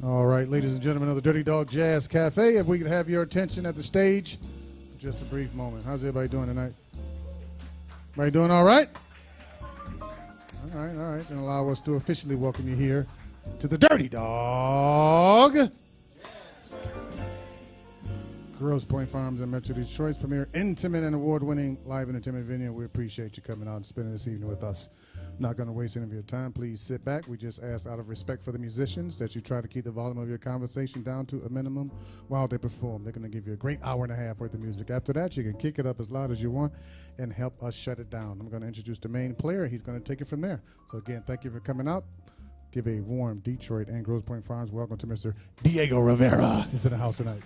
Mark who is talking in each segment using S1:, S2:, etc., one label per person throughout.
S1: All right, ladies and gentlemen of the Dirty Dog Jazz Cafe, if we could have your attention at the stage for just a brief moment. How's everybody doing tonight? Everybody doing all right? All right. And allow us to officially welcome you here to the Dirty Dog Grosse Pointe Farms in Metro Detroit's premier intimate and award-winning live entertainment venue. We appreciate you coming out and spending this evening with us. Not going to waste any of your time. Please sit back. We just ask out of respect for the musicians that you try to keep the volume of your conversation down to a minimum while they perform. They're going to give you a great hour and a half worth of music. After that, you can kick it up as loud as you want and help us shut it down. I'm going to introduce the main player. He's going to take it from there. So again, thank you for coming out. Give a warm Detroit and Grosse Pointe Farms welcome to Mr. Diego Rivera. He's in the house tonight.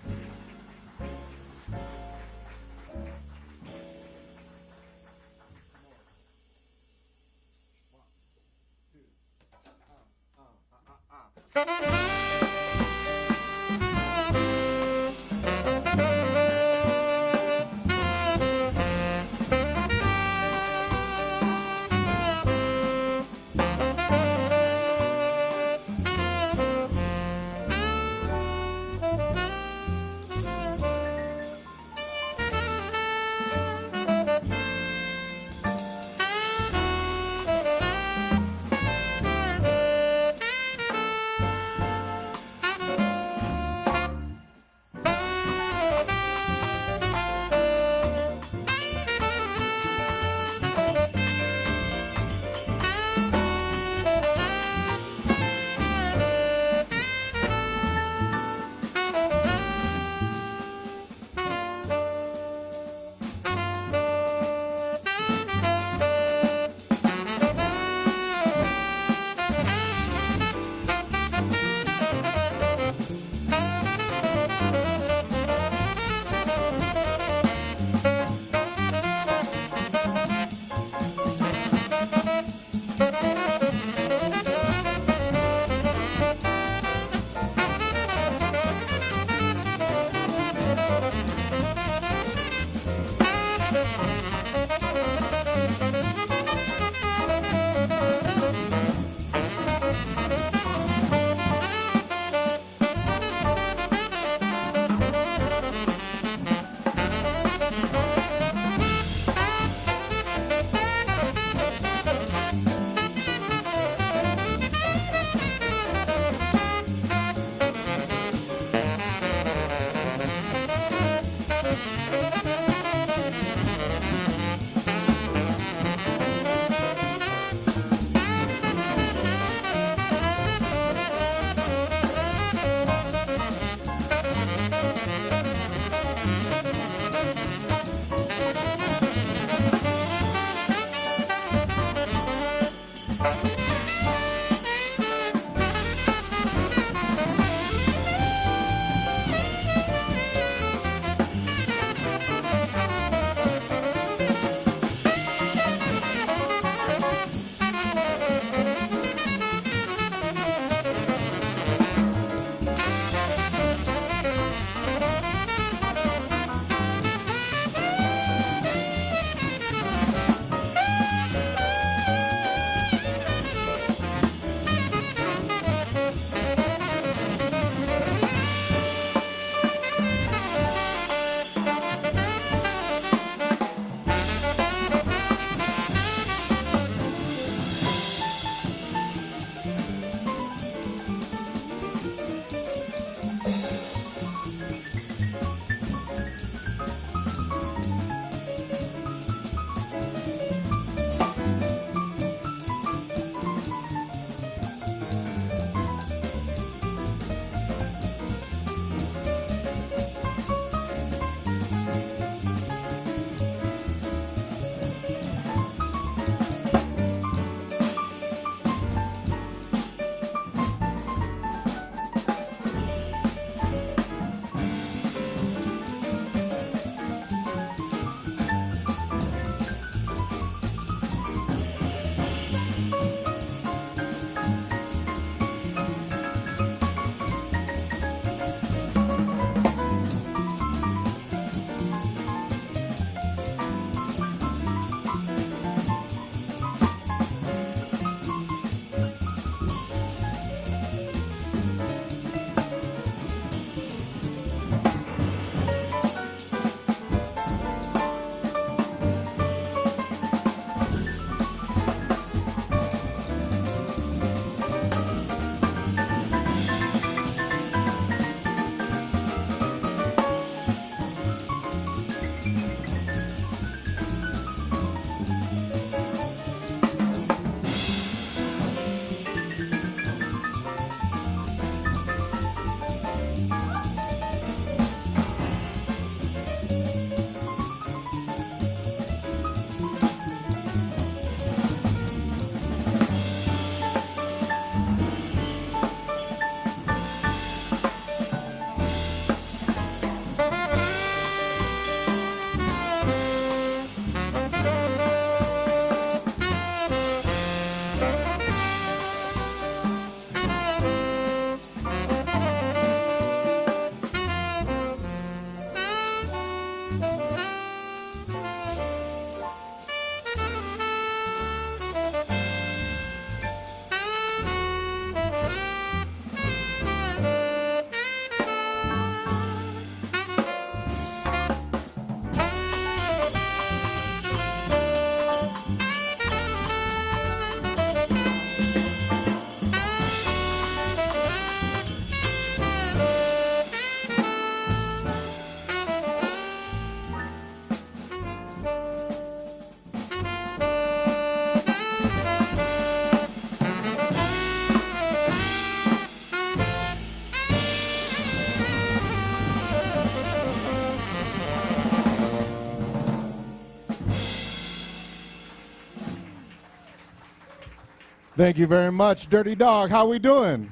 S2: Thank you very much, Dirty Dog. How we doing?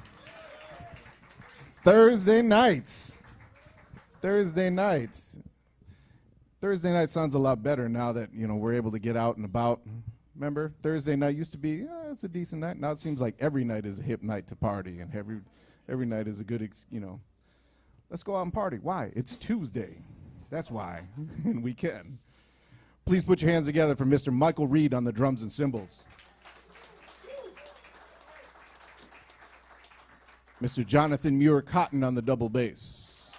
S2: Thursday nights. Thursday night sounds a lot better now that, we're able to get out and about. Remember, Thursday night used to be, it's a decent night. Now it seems like every night is a hip night to party, and every night is a good, let's go out and party. Why? It's Tuesday. That's why, and we can. Please put your hands together for Mr. Michael Reed on the drums and cymbals. Mr. Jonathon Muir-Cotton on the double bass.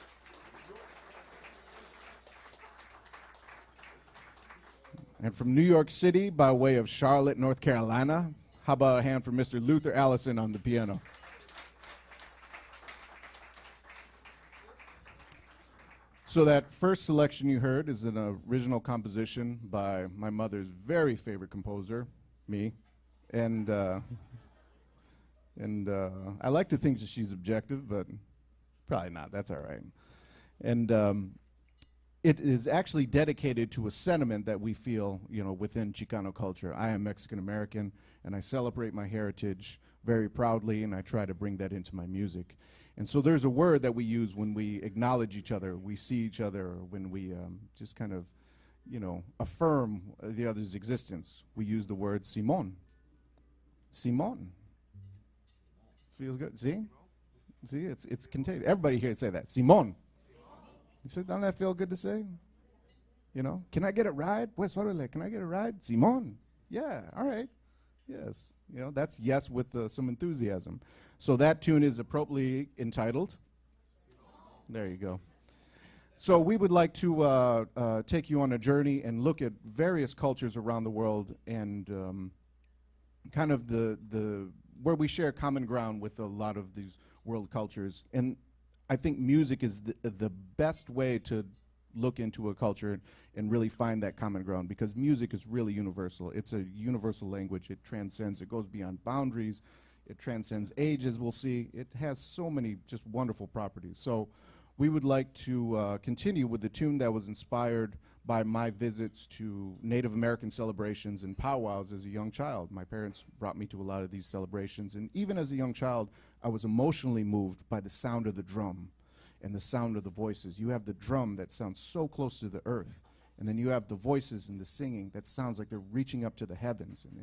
S2: And from New York City, by way of Charlotte, North Carolina, how about a hand for Mr. Luther Allison on the piano? So that first selection you heard is an original composition by my mother's very favorite composer, me. And I like to think that she's objective, but probably not. That's all right. And it is actually dedicated to a sentiment that we feel, within Chicano culture. I am Mexican American, and I celebrate my heritage very proudly, and I try to bring that into my music. And so there's a word that we use when we acknowledge each other, we see each other, or when we just kind of, affirm the other's existence. We use the word Simón. Simón. Feels good. See, it's contagious. Everybody here say that. Simón. You said, doesn't that feel good to say? Can I get a ride? Pues, can I get a ride? Simón. Yeah, all right. Yes. That's yes with some enthusiasm. So that tune is appropriately entitled. There you go. So we would like to take you on a journey and look at various cultures around the world and kind of the where we share common ground with a lot of these world cultures. And I think music is the best way to look into a culture and really find that common ground, because music is really universal. It's a universal language. It transcends. It goes beyond boundaries. It transcends ages, we'll see. It has so many just wonderful properties. So we would like to continue with the tune that was inspired by my visits to Native American celebrations and powwows as a young child. My parents brought me to a lot of these celebrations, and even as a young child, I was emotionally moved by the sound of the drum and the sound of the voices. You have the drum that sounds so close to the earth, and then you have the voices and the singing that sounds like they're reaching up to the heavens. And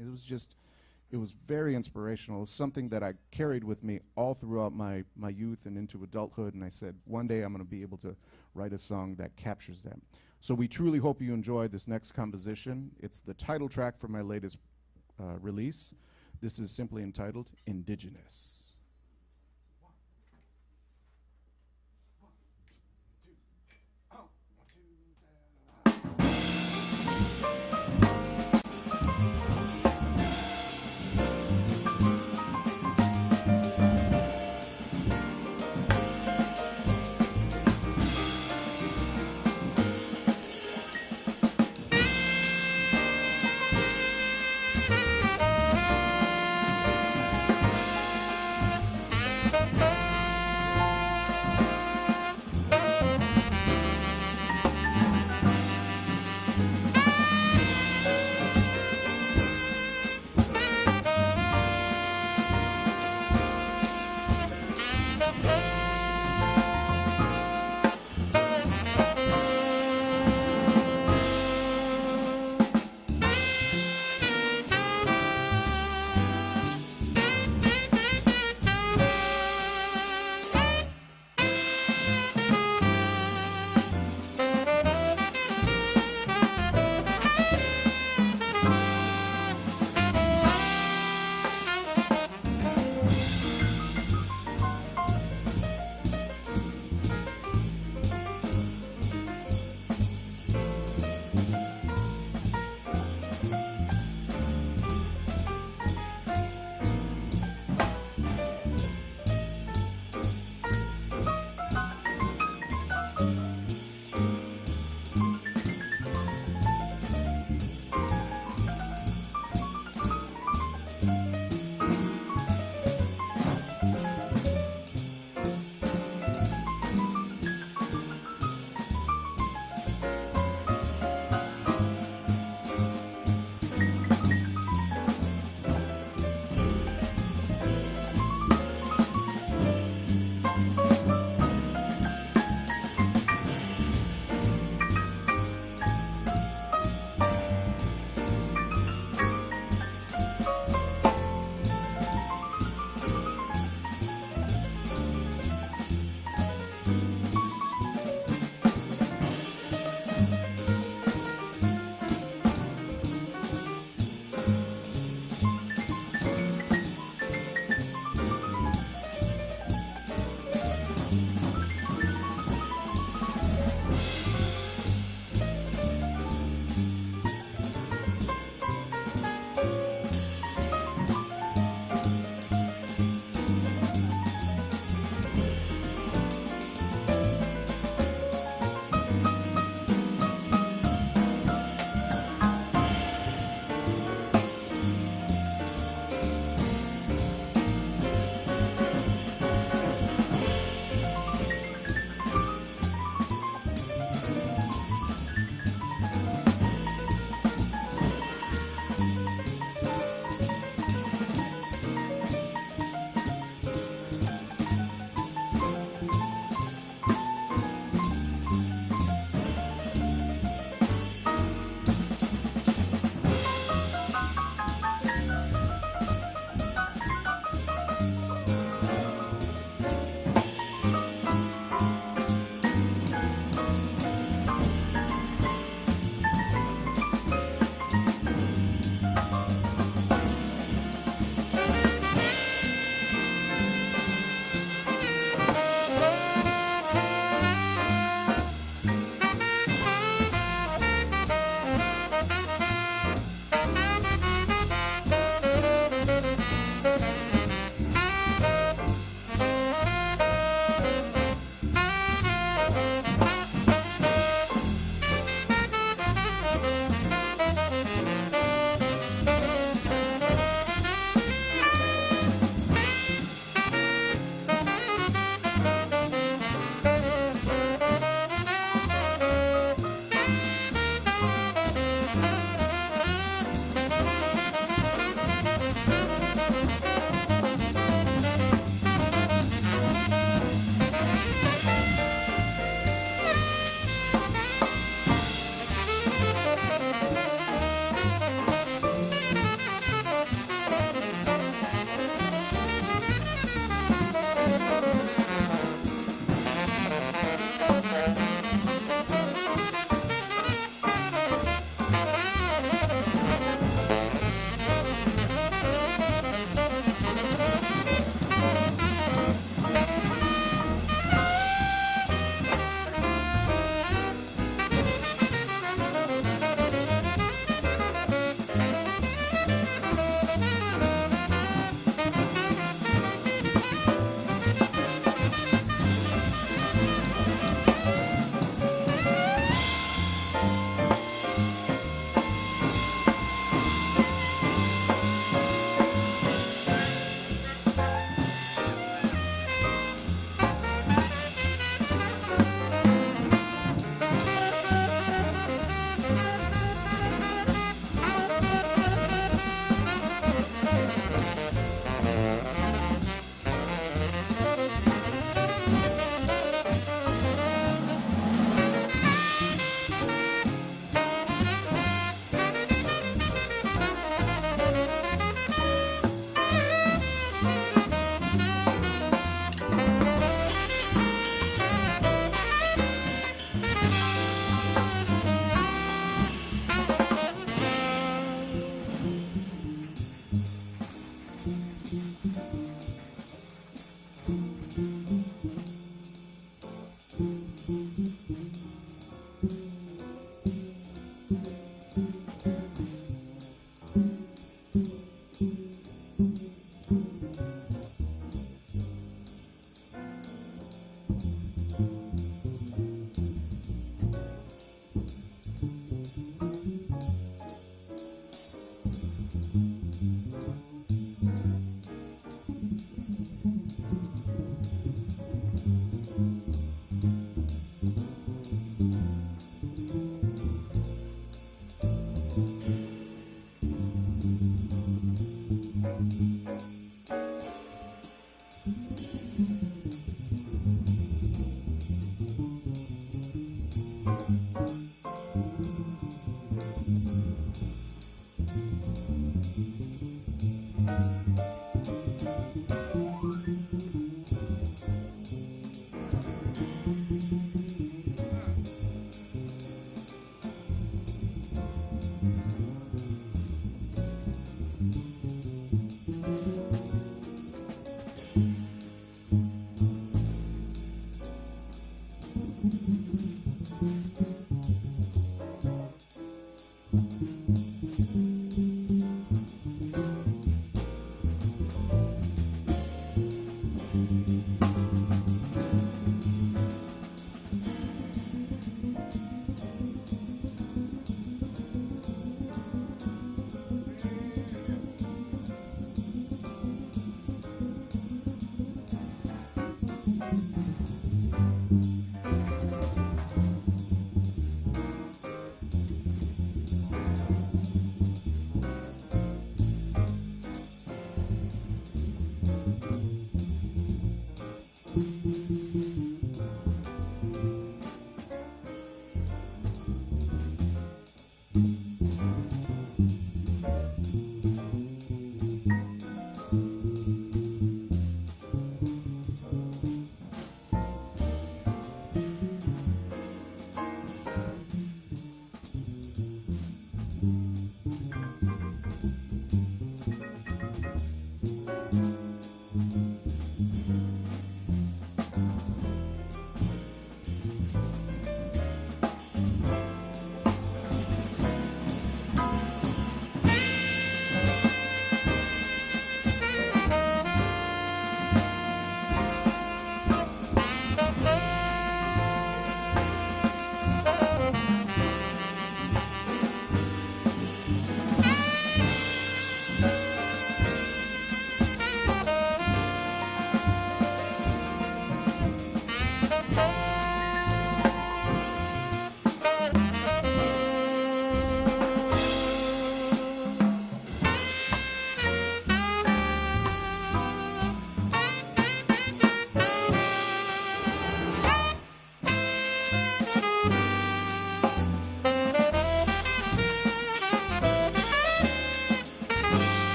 S2: it was very inspirational. It's something that I carried with me all throughout my youth and into adulthood, and I said, one day I'm going to be able to write a song that captures that. So we truly hope you enjoy this next composition. It's the title track for my latest release. This is simply entitled Indigenous.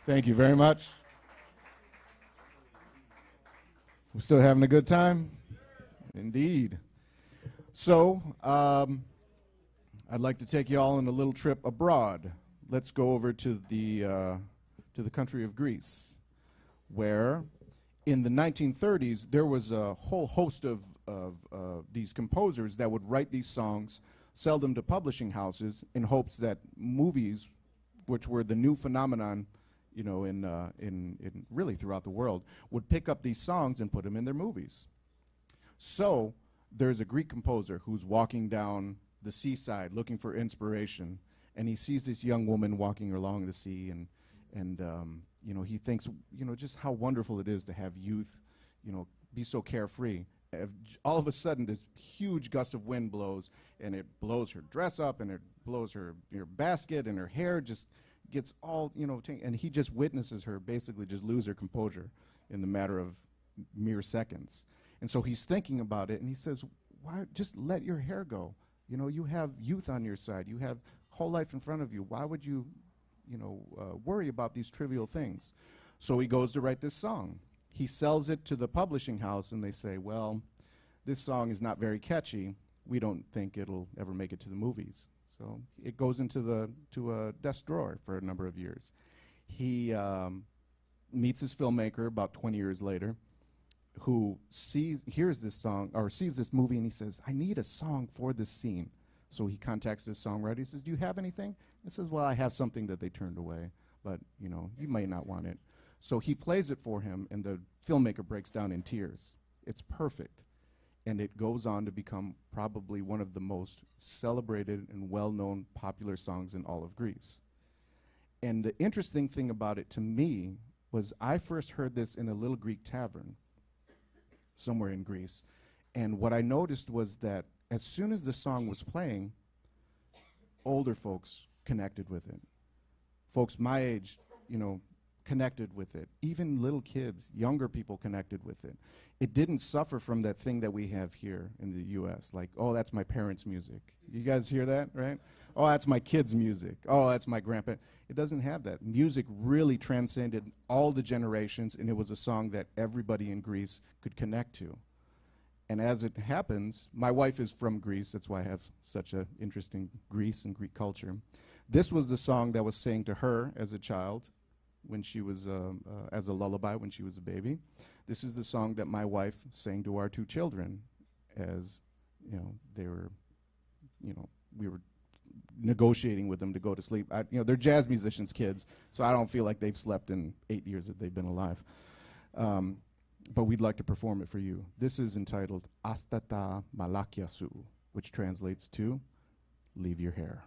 S2: Thank you very much. We're still having a good time? Indeed. So, I'd like to take you all on a little trip abroad. Let's go over to the country of Greece, where in the 1930s there was a whole host of these composers that would write these songs, sell them to publishing houses in hopes that movies, which were the new phenomenon, you know, in really throughout the world, would pick up these songs and put them in their movies. So there's a Greek composer who's walking down the seaside looking for inspiration, and he sees this young woman walking along the sea, and you know, he thinks, you know, just how wonderful it is to have youth, you know, be so carefree. All of a sudden, this huge gust of wind blows, and it blows her dress up, and it blows her basket, and her hair just gets all, you know, and he just witnesses her basically just lose her composure in the matter of mere seconds. And so he's thinking about it, and he says, why just let your hair go? You know, you have youth on your side. You have whole life in front of you. Why would you, you know, worry about these trivial things? So he goes to write this song. He sells it to the publishing house, and they say, well, this song is not very catchy. We don't think it'll ever make it to the movies. So it goes into a desk drawer for a number of years. He meets his filmmaker about 20 years later, who hears this song or sees this movie, and he says, I need a song for this scene. So he contacts this songwriter. He says, do you have anything? He says, well, I have something that they turned away, but you might not want it. So he plays it for him, and the filmmaker breaks down in tears. It's perfect. And it goes on to become probably one of the most celebrated and well-known popular songs in all of Greece. And the interesting thing about it to me was I first heard this in a little Greek tavern somewhere in Greece. And what I noticed was that as soon as the song was playing, older folks connected with it. Folks my age, connected with it. Even little kids, younger people connected with it. It didn't suffer from that thing that we have here in the U.S., like, oh, that's my parents' music. You guys hear that, right? Oh, that's my kids' music. Oh, that's my grandpa. It doesn't have that. Music really transcended all the generations, and it was a song that everybody in Greece could connect to. And as it happens, my wife is from Greece. That's why I have such an interesting Greece and Greek culture. This was the song that was sang to her as a child when she was, as a lullaby when she was a baby. This is the song that my wife sang to our two children as, they were, we were negotiating with them to go to sleep. They're jazz musicians' kids, so I don't feel like they've slept in 8 years that they've been alive. But we'd like to perform it for you. This is entitled Astata Malakiasu, which translates to Leave Your Hair.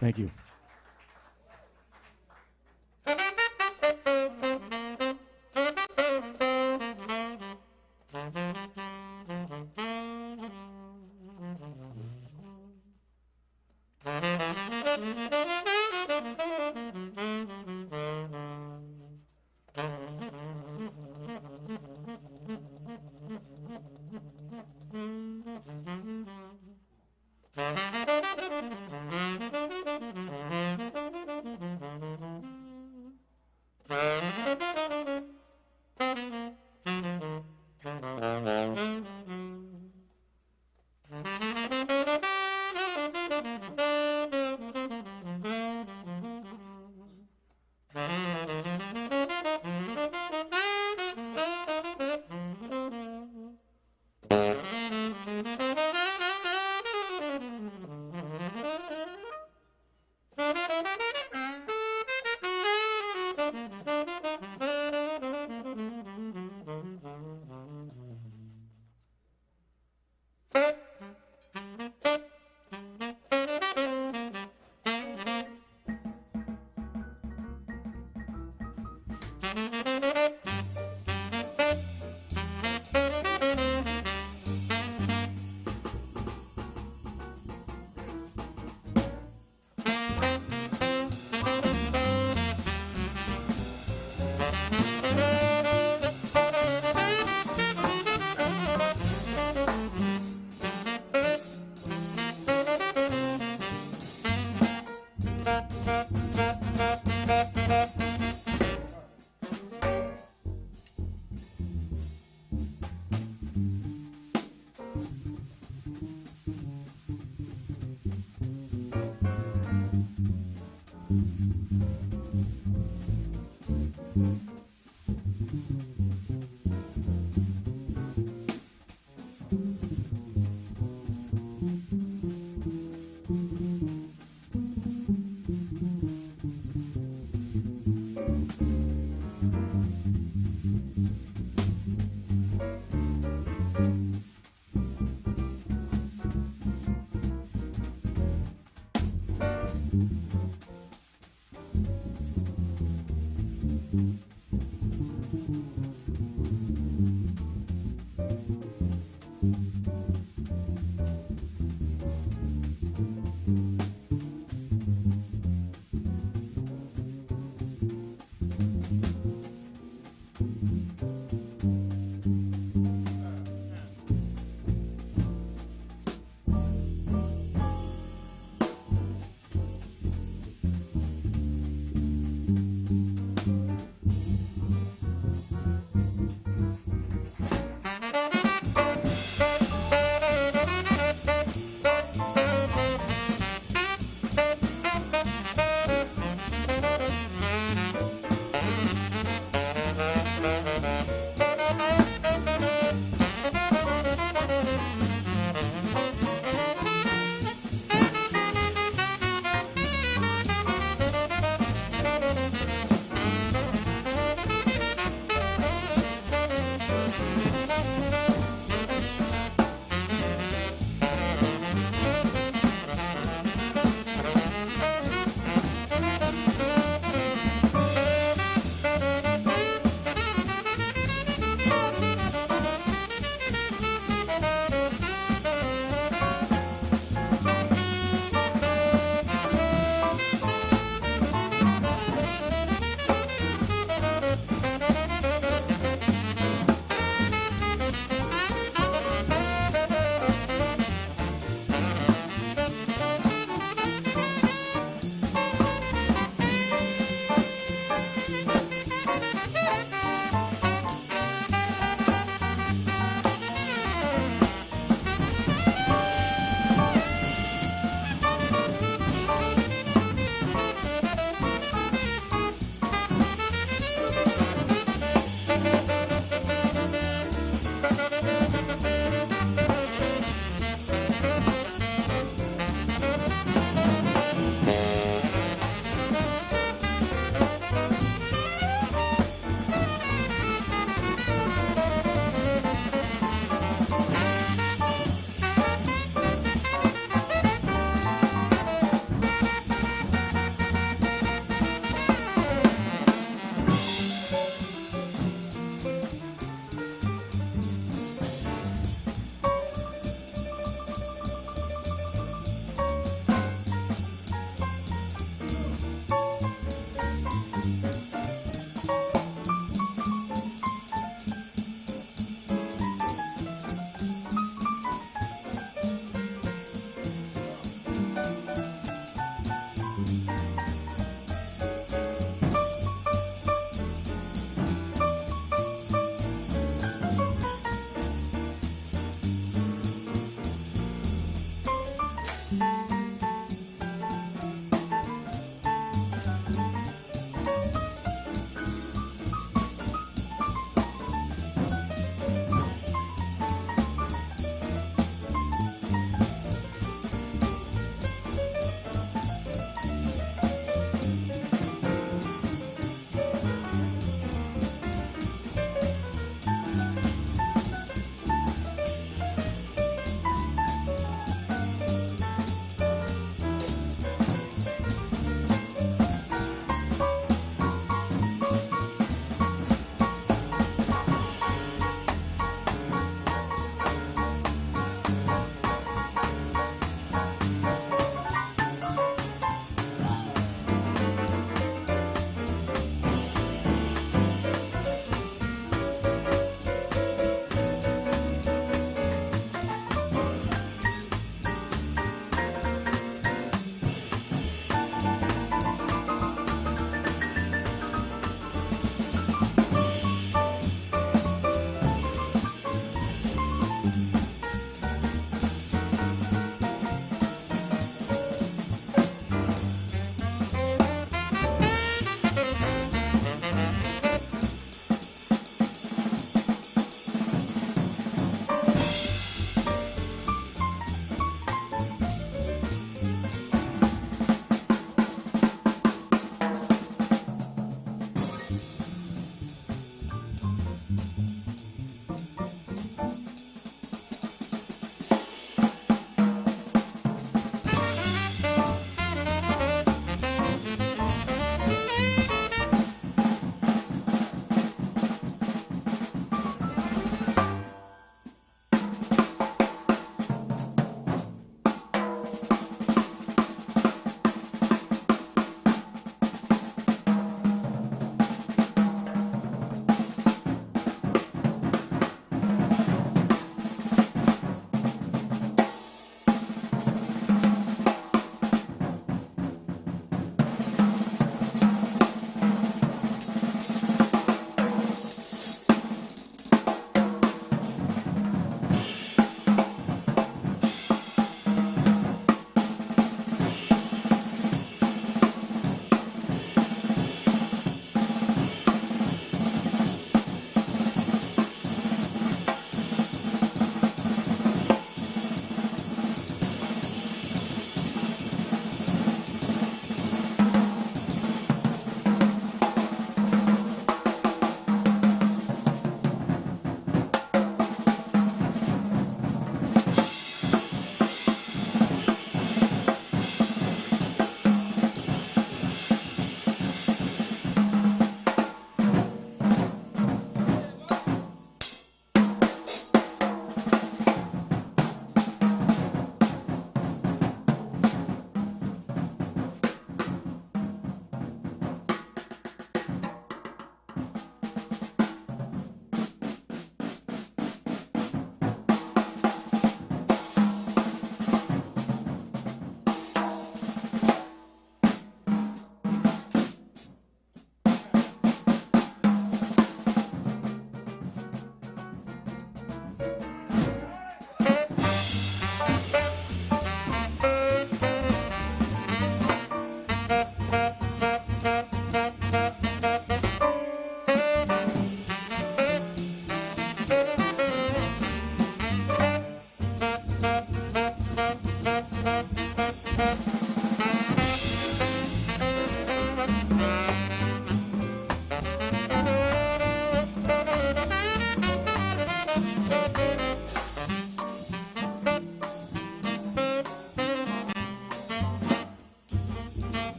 S2: Thank you.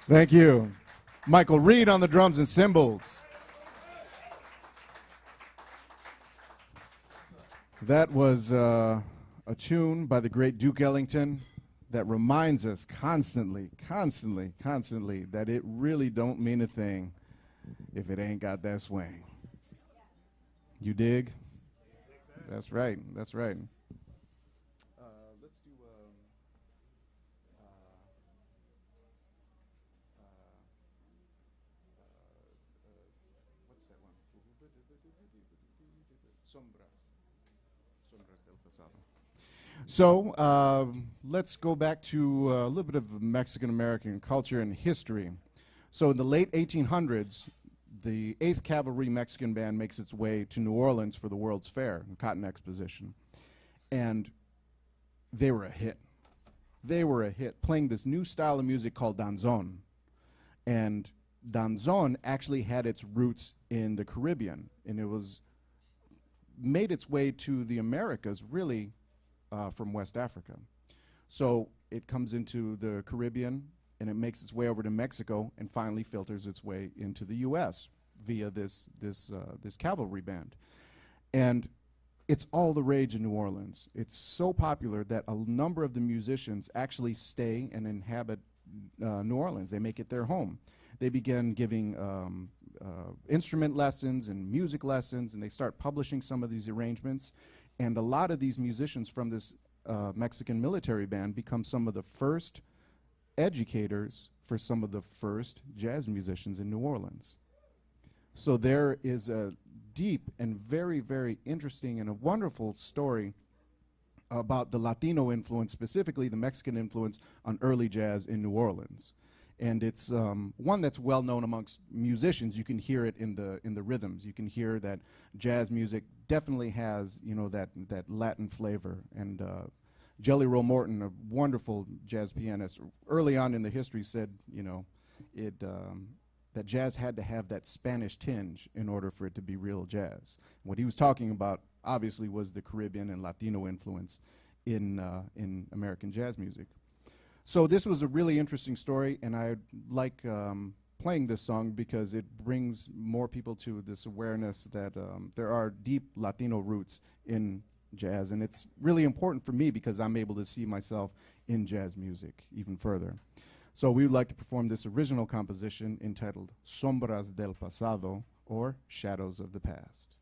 S2: Thank you. Michael Reed on the drums and cymbals. That was a tune by the great Duke Ellington that reminds us constantly that it really don't mean a thing if it ain't got that swing. You dig? That's right. That's right. Let's do. What's that one? Sombras del pasado. So let's go back to a little bit of Mexican American culture and history. So in the late 1800s, the 8th Cavalry Mexican Band makes its way to New Orleans for the World's Fair, the Cotton Exposition. And they were a hit. They were a hit, playing this new style of music called danzón. And danzón actually had its roots in the Caribbean, and it was made its way to the Americas, really, from West Africa. So it comes into the Caribbean, and it makes its way over to Mexico, and finally filters its way into the U.S. via this cavalry band. And it's all the rage in New Orleans. It's so popular that a number of the musicians actually stay and inhabit New Orleans. They make it their home. They begin giving instrument lessons and music lessons, and they start publishing some of these arrangements. And a lot of these musicians from this Mexican military band become some of the first educators for some of the first jazz musicians in New Orleans. So there is a deep and very, very interesting and a wonderful story about the Latino influence, specifically the Mexican influence on early jazz in New Orleans. And it's one that's well known amongst musicians. You can hear it in the rhythms. You can hear that jazz music definitely has, you know, that Latin flavor. And Jelly Roll Morton, a wonderful jazz pianist, early on in the history said, you know, that jazz had to have that Spanish tinge in order for it to be real jazz. What he was talking about, obviously, was the Caribbean and Latino influence in American jazz music. So this was a really interesting story, and I like playing this song because it brings more people to this awareness that there are deep Latino roots in jazz, and it's really important for me because I'm able to see myself in jazz music even further. So we would like to perform this original composition entitled Sombras del Pasado, or Shadows of the Past.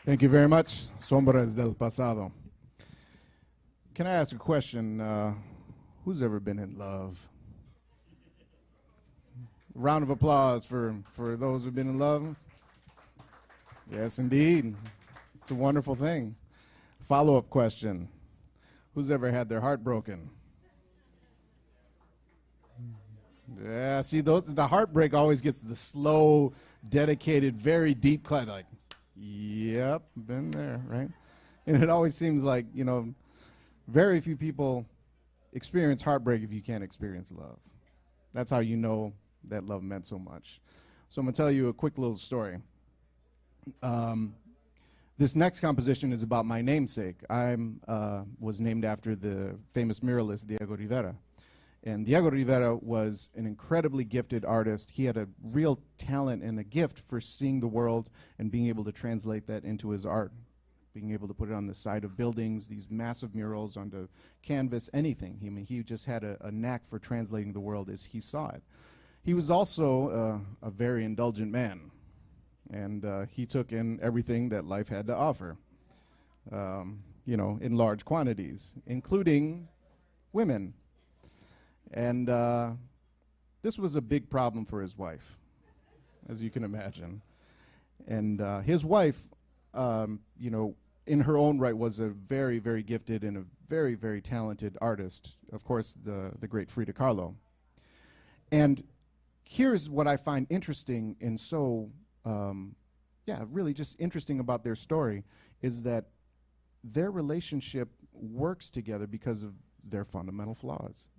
S2: Thank you very much, Sombras del Pasado. Can I ask a question? Who's ever been in love? Round of applause for those who've been in love. Yes, indeed. It's a wonderful thing. Follow-up question. Who's ever had their heart broken? Yeah, see, the heartbreak always gets the slow, dedicated, very deep clap, like, yep, been there, right? And it always seems like, very few people experience heartbreak if you can't experience love. That's how you know that love meant so much. So I'm going to tell you a quick little story. This next composition is about my namesake. I was named after the famous muralist Diego Rivera. And Diego Rivera was an incredibly gifted artist. He had a real talent and a gift for seeing the world and being able to translate that into his art, being able to put it on the side of buildings, these massive murals onto canvas, anything. He just had a knack for translating the world as he saw it. He was also a very indulgent man, and he took in everything that life had to offer, in large quantities, including women. And this was a big problem for his wife, as you can imagine. And his wife, in her own right, was a very, very gifted and a very, very talented artist. Of course, the great Frida Kahlo. And here's what I find interesting and so, really just interesting about their story is that their relationship works together because of their fundamental flaws.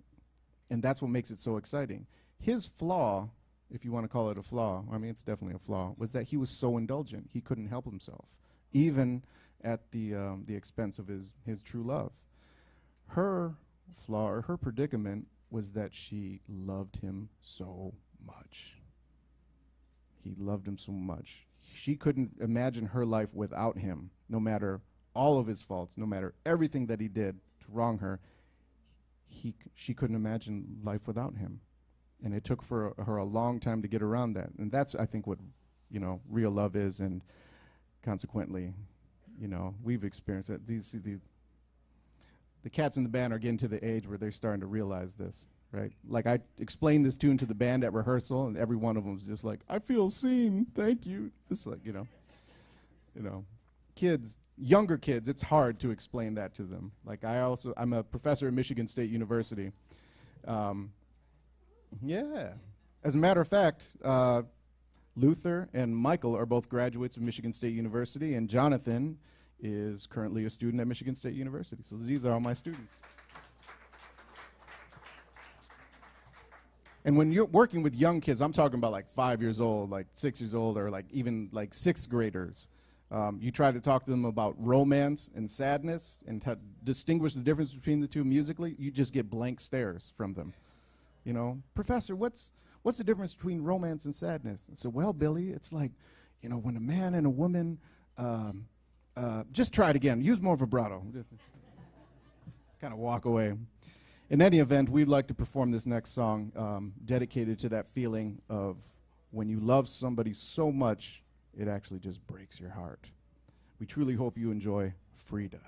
S2: And that's what makes it so exciting. His flaw, if you want to call it a flaw, I mean, it's definitely a flaw, was that he was so indulgent. He couldn't help himself, even at the expense of his true love. Her flaw, or her predicament, was that she loved him so much. He loved him so much. She couldn't imagine her life without him, no matter all of his faults, no matter everything that he did to wrong her. She couldn't imagine life without him. And it took for her a long time to get around that. And that's, I think, what, real love is. And consequently, we've experienced that. The cats in the band are getting to the age where they're starting to realize this, right? Like, I explained this tune to the band at rehearsal, and every one of them was just like, I feel seen, thank you. Just like, kids, younger kids, it's hard to explain that to them. Like, I'm a professor at Michigan State University. As a matter of fact, Luther and Michael are both graduates of Michigan State University, and Jonathon is currently a student at Michigan State University. So these are all my students. And when you're working with young kids, I'm talking about like 5 years old, like 6 years old, or like even like sixth graders. You try to talk to them about romance and sadness and distinguish the difference between the two musically, you just get blank stares from them. You know, Professor, what's the difference between romance and sadness? I said, well, Billy, it's like, you know, when a man and a woman, just try it again. Use more vibrato. Kind of walk away. In any event, we'd like to perform this next song dedicated to that feeling of when you love somebody so much, it actually just breaks your heart. We truly hope you enjoy Frida.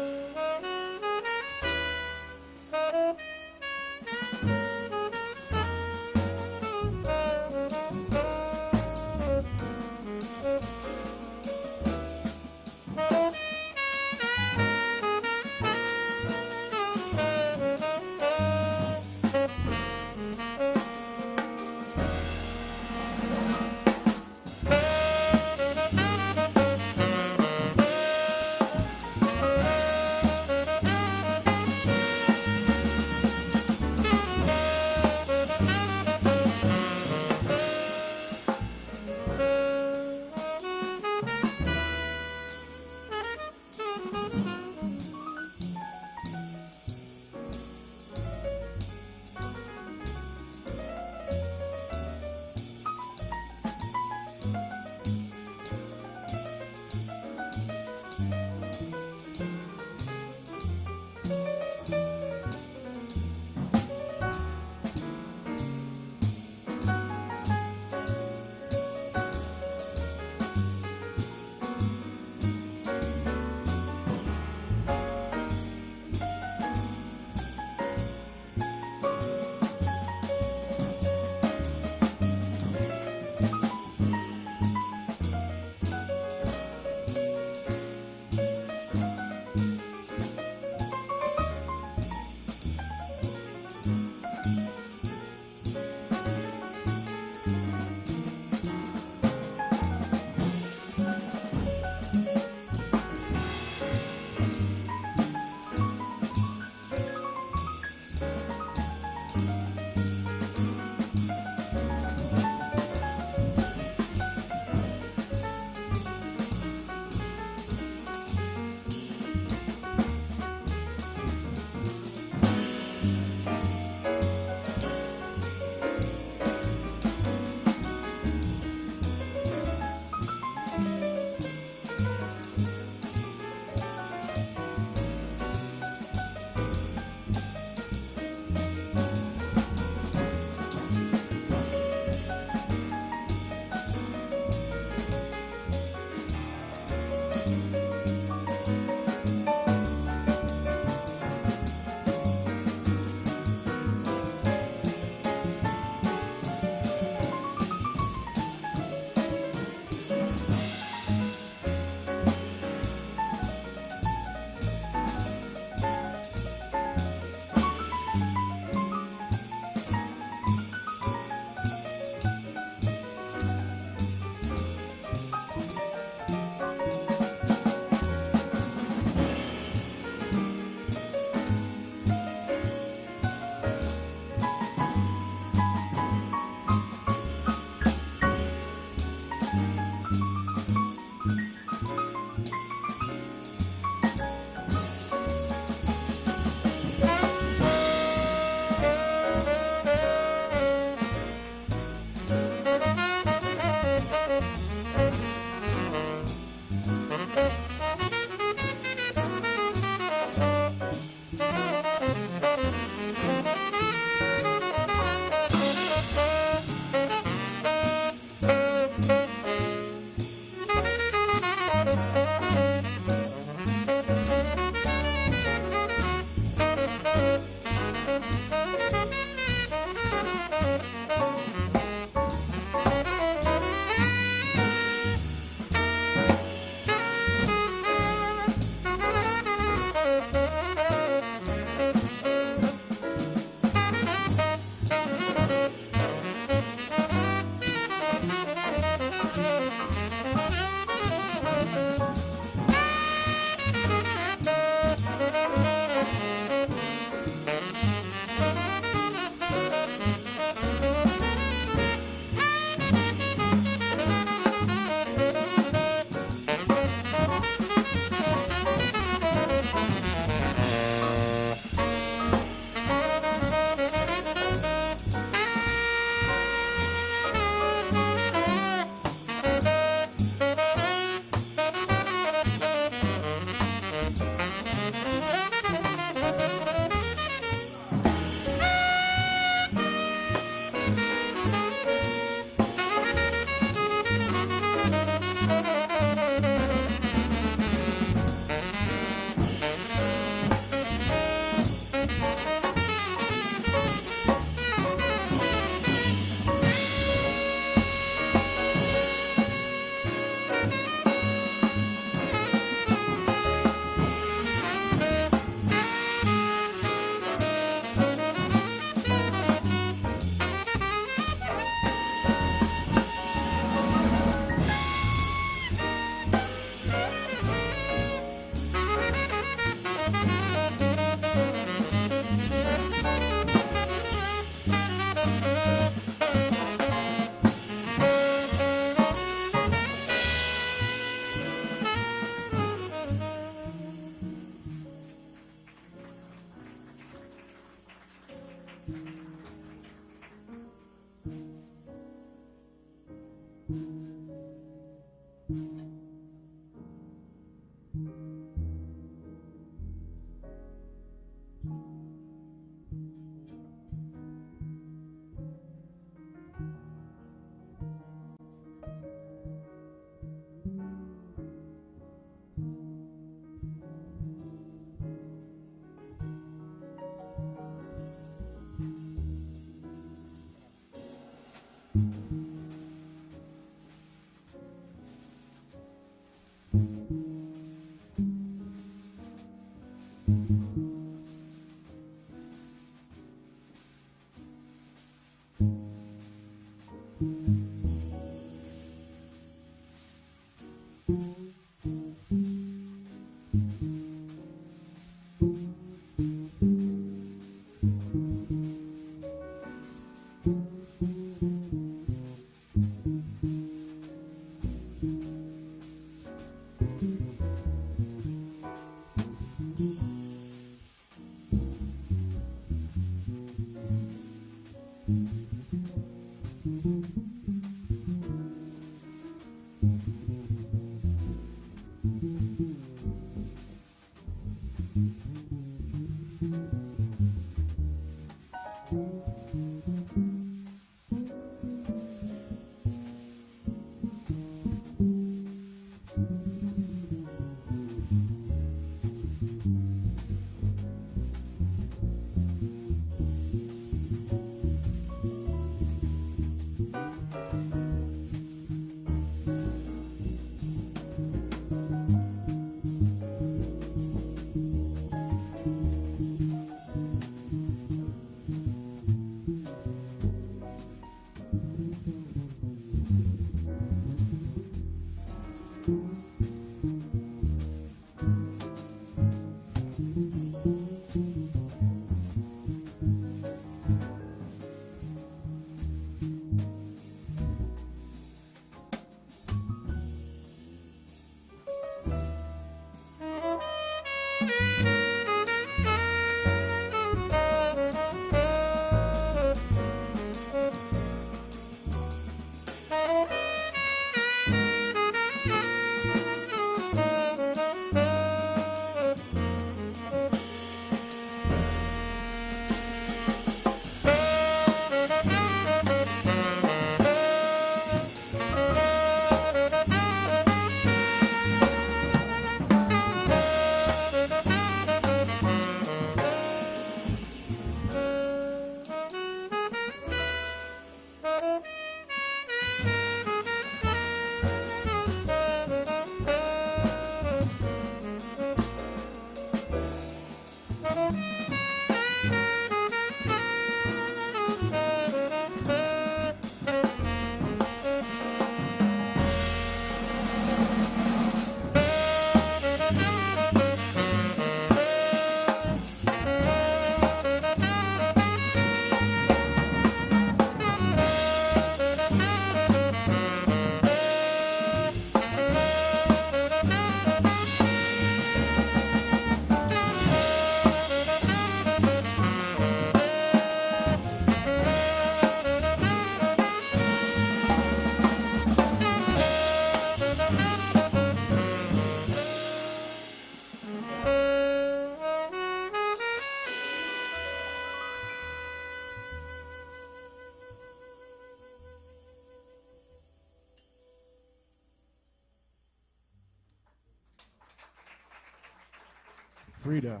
S2: Frida.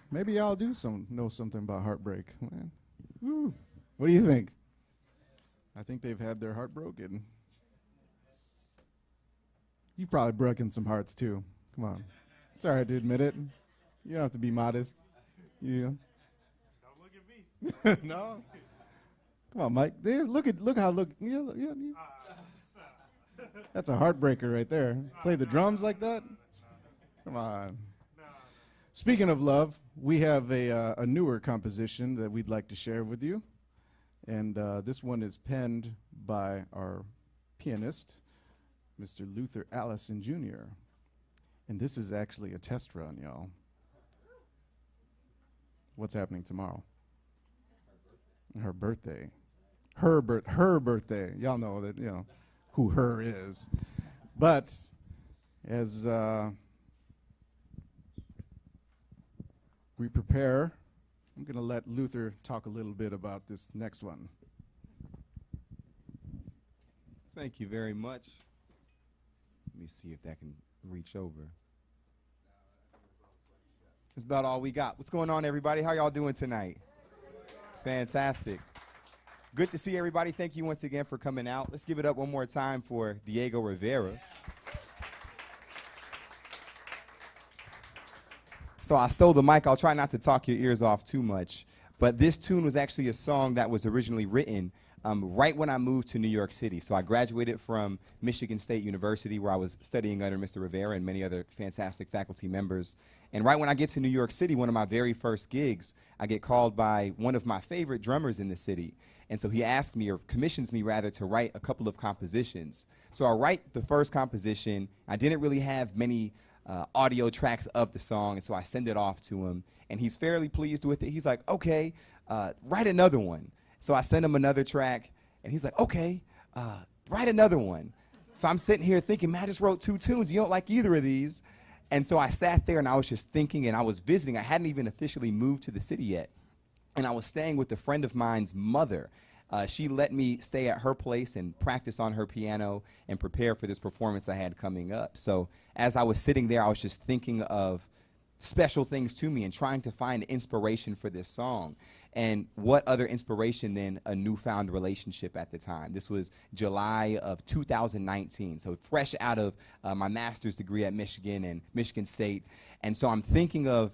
S2: Maybe y'all do know something about heartbreak. Man. Woo. What do you think? I think they've had their heart broken. You've probably broken some hearts too. Come on. It's all right to admit it. You don't have to be modest. You
S1: Don't look at me.
S2: No. Come on, Mike. Look how yeah. That's a heartbreaker right there. Play the drums like that? Come on. Speaking of love, we have a newer composition that we'd like to share with you. And this one is penned by our pianist, Mr. Luther Allison Jr. And this is actually a test run, y'all. What's happening tomorrow? Her birthday. Her birthday. Y'all know that, who her is. But as we prepare, I'm going to let Luther talk a little bit about this next one.
S3: Thank you very much. Let me see if that can reach over. That's about all we got. What's going on, everybody? How y'all doing tonight? Fantastic. Good to see everybody. Thank you once again for coming out. Let's give it up one more time for Diego Rivera. So I stole the mic. I'll try not to talk your ears off too much. But this tune was actually a song that was originally written right when I moved to New York City. So I graduated from Michigan State University, where I was studying under Mr. Rivera and many other fantastic faculty members. And right when I get to New York City, one of my very first gigs, I get called by one of my favorite drummers in the city. And so he asked me, or commissions me rather, to write a couple of compositions. So I write the first composition. I didn't really have many audio tracks of the song, and so I send it off to him. And he's fairly pleased with it. He's like, okay, write another one. So I send him another track, and he's like, okay, write another one. So I'm sitting here thinking, man, I just wrote 2 tunes. You don't like either of these. And so I sat there, and I was just thinking, and I was visiting. I hadn't even officially moved to the city yet. And I was staying with a friend of mine's mother. She let me stay at her place and practice on her piano and prepare for this performance I had coming up. So as I was sitting there, I was just thinking of special things to me and trying to find inspiration for this song. And what other inspiration than a newfound relationship at the time? This was July of 2019, so fresh out of my master's degree at Michigan and Michigan State. And so I'm thinking of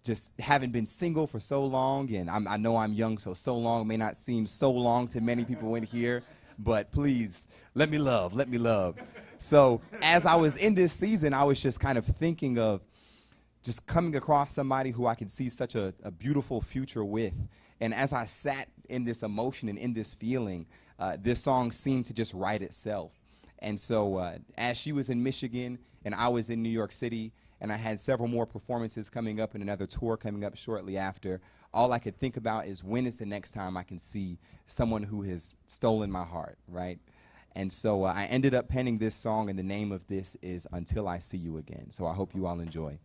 S3: just having been single for so long, and I know I'm young, so long may not seem so long to many people in here, but please, let me love, let me love. So as I was in this season, I was just kind of thinking of just coming across somebody who I could see such a beautiful future with. And as I sat in this emotion and in this feeling, this song seemed to just write itself. And so as she was in Michigan and I was in New York City, and I had several more performances coming up and another tour coming up shortly after, all I could think about is, when is the next time I can see someone who has stolen my heart, right? And so I ended up penning this song, and the name of this is Until I See You Again. So I hope you all enjoy.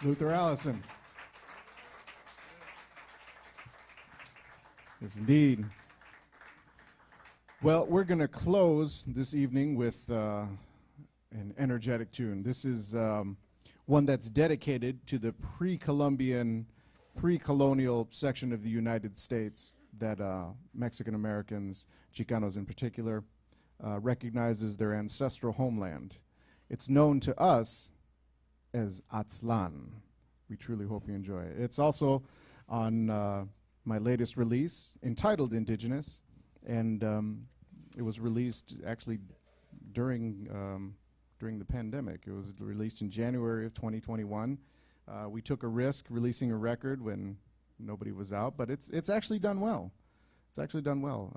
S2: Luther Allison. Yes, indeed. Well, we're going to close this evening with an energetic tune. This is one that's dedicated to the pre-Columbian, pre-colonial section of the United States that Mexican Americans, Chicanos in particular, recognizes their ancestral homeland. It's known to us as Aztlan. We truly hope you enjoy it. It's also on my latest release entitled Indigenous, and it was released actually during the pandemic. It was released in January of 2021. We took a risk releasing a record when nobody was out, but it's actually done well. It's actually done well.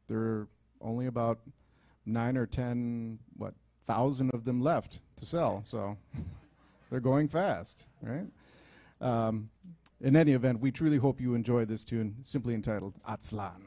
S2: There are only about 9 or 10 thousand of them left to sell, so they're going fast, right? In any event, we truly hope you enjoy this tune, simply entitled Aztlan.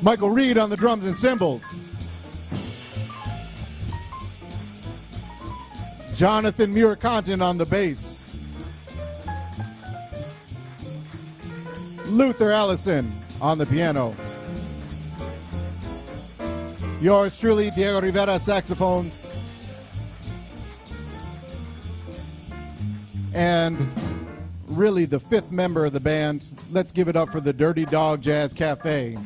S2: Michael Reed on the drums and cymbals. Jonathon Muir-Cotton on the bass. Luther Allison on the piano. Yours truly, Diego Rivera, saxophones. And really the fifth member of the band, let's give it up for the Dirty Dog Jazz Cafe.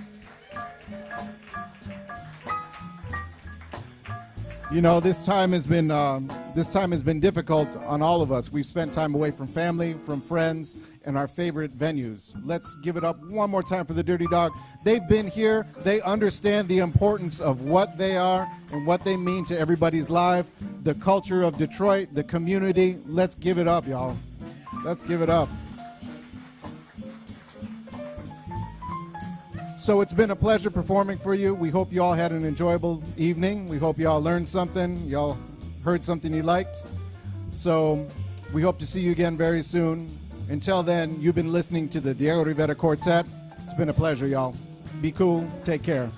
S2: You know, this time has been difficult on all of us. We've spent time away from family, from friends, and our favorite venues. Let's give it up one more time for the Dirty Dog. They've been here. They understand the importance of what they are and what they mean to everybody's life, the culture of Detroit, the community. Let's give it up, y'all. Let's give it up. So it's been a pleasure performing for you. We hope you all had an enjoyable evening. We hope you all learned something. Y'all heard something you liked. So we hope to see you again very soon. Until then, you've been listening to the Diego Rivera Quartet. It's been a pleasure, y'all. Be cool. Take care.